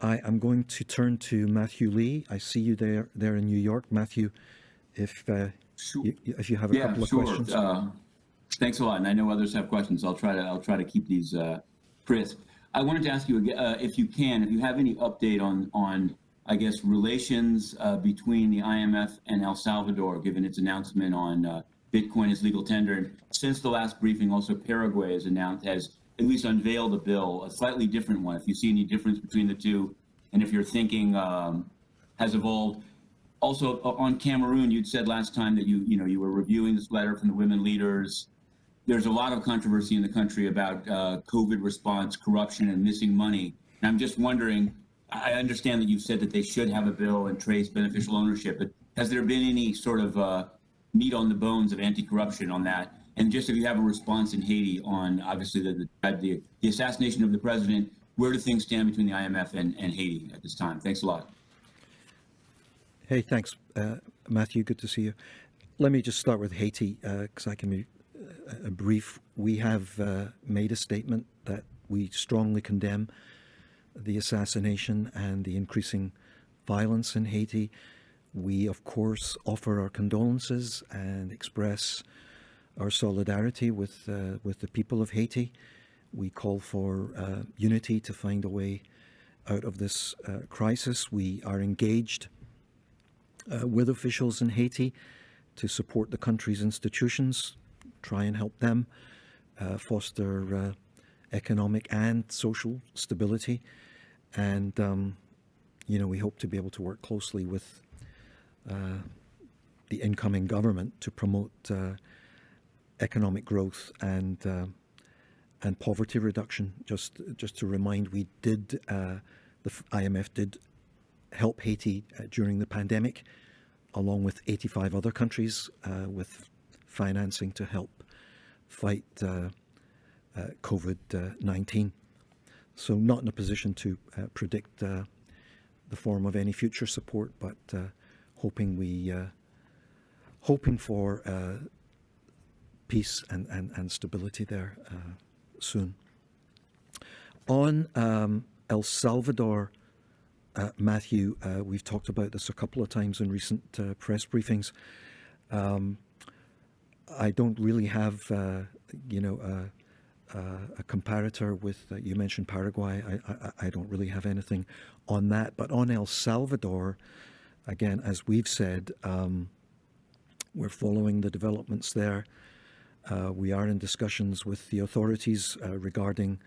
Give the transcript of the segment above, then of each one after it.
I am going to turn to Matthew Lee. I see you there in New York, Matthew. If Sure. if you have a Yeah, couple of sure. questions. Thanks a lot, and I know others have questions. I'll try to keep these crisp. I wanted to ask you if you have any update on I guess relations between the IMF and El Salvador, given its announcement on Bitcoin as legal tender. And since the last briefing, also Paraguay has at least unveiled a bill, a slightly different one. If you see any difference between the two, and if your thinking has evolved. Also on Cameroon, you'd said last time that you were reviewing this letter from the women leaders. There's a lot of controversy in the country about COVID response, corruption, and missing money. And I'm just wondering, I understand that you've said that they should have a bill and trace beneficial ownership, but has there been any sort of meat on the bones of anti-corruption on that? And just if you have a response in Haiti on obviously the assassination of the president, where do things stand between the IMF and Haiti at this time? Thanks a lot. Hey, thanks, Matthew. Good to see you. Let me just start with Haiti, because I can be brief. We have made a statement that we strongly condemn the assassination and the increasing violence in Haiti. We, of course, offer our condolences and express our solidarity with the people of Haiti. We call for unity to find a way out of this crisis. We are engaged with officials in Haiti to support the country's institutions, try and help them foster economic and social stability. And, we hope to be able to work closely with the incoming government to promote economic growth and poverty reduction. Just to remind, the IMF did help Haiti during the pandemic, along with 85 other countries, with financing to help fight COVID-19. So not in a position to predict the form of any future support, but hoping for peace and stability there soon. On El Salvador, Matthew, we've talked about this a couple of times in recent press briefings. I don't really have, a comparator with, you mentioned Paraguay. I don't really have anything on that. But on El Salvador, again, as we've said, we're following the developments there. We are in discussions with the authorities regarding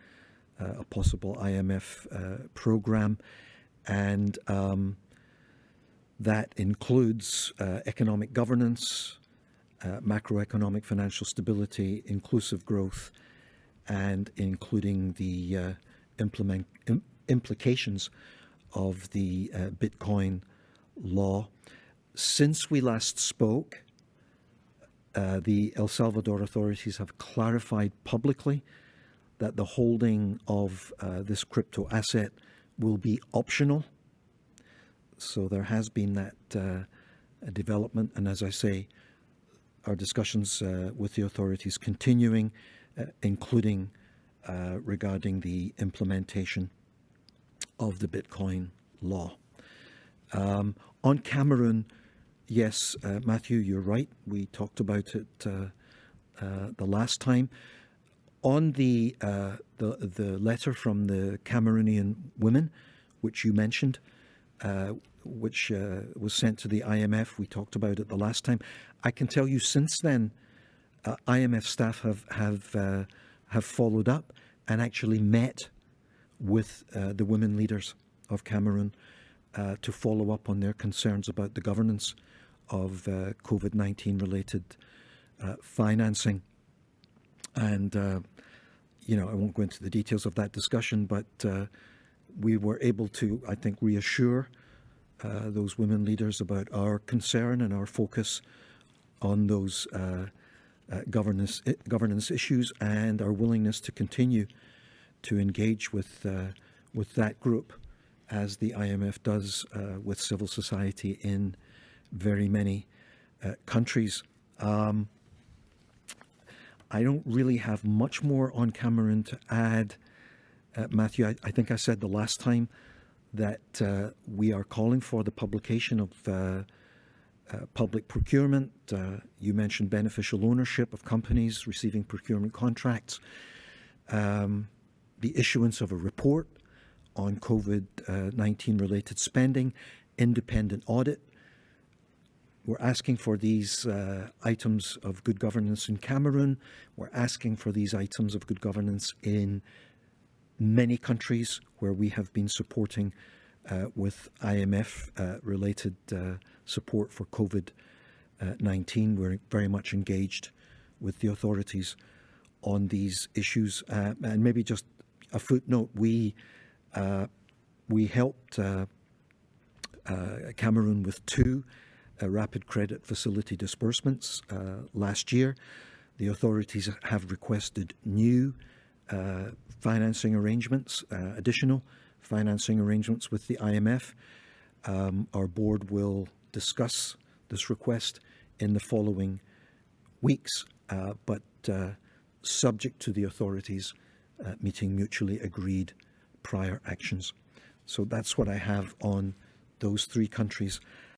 a possible IMF program. And that includes economic governance, macroeconomic financial stability, inclusive growth, and including the implications of the Bitcoin law. Since we last spoke, the El Salvador authorities have clarified publicly that the holding of this crypto asset will be optional. So there has been that development, and as I say, our discussions with the authorities continuing, including regarding the implementation of the Bitcoin law. On Cameroon, yes, Matthew, you're right. We talked about it the last time. On the letter from the Cameroonian women, which you mentioned, which was sent to the IMF, we talked about it the last time. I can tell you since then, IMF staff have followed up and actually met with the women leaders of Cameroon to follow up on their concerns about the governance of COVID-19 related financing. And, I won't go into the details of that discussion, but we were able to, I think, reassure those women leaders about our concern and our focus on those governance issues and our willingness to continue to engage with that group, as the IMF does with civil society in very many countries. I don't really have much more on Cameroon to add, Matthew. I think I said the last time that we are calling for the publication of public procurement. You mentioned beneficial ownership of companies receiving procurement contracts. The issuance of a report on COVID-19 related spending, independent audit. We're asking for these items of good governance in Cameroon. We're asking for these items of good governance in many countries where we have been supporting with IMF related support for COVID-19. We're very much engaged with the authorities on these issues. And maybe just a footnote, we helped Cameroon with two rapid credit facility disbursements last year. The authorities have requested new financing arrangements, additional financing arrangements with the IMF. Our board will discuss this request in the following weeks, but subject to the authorities meeting mutually agreed prior actions. So that's what I have on those three countries.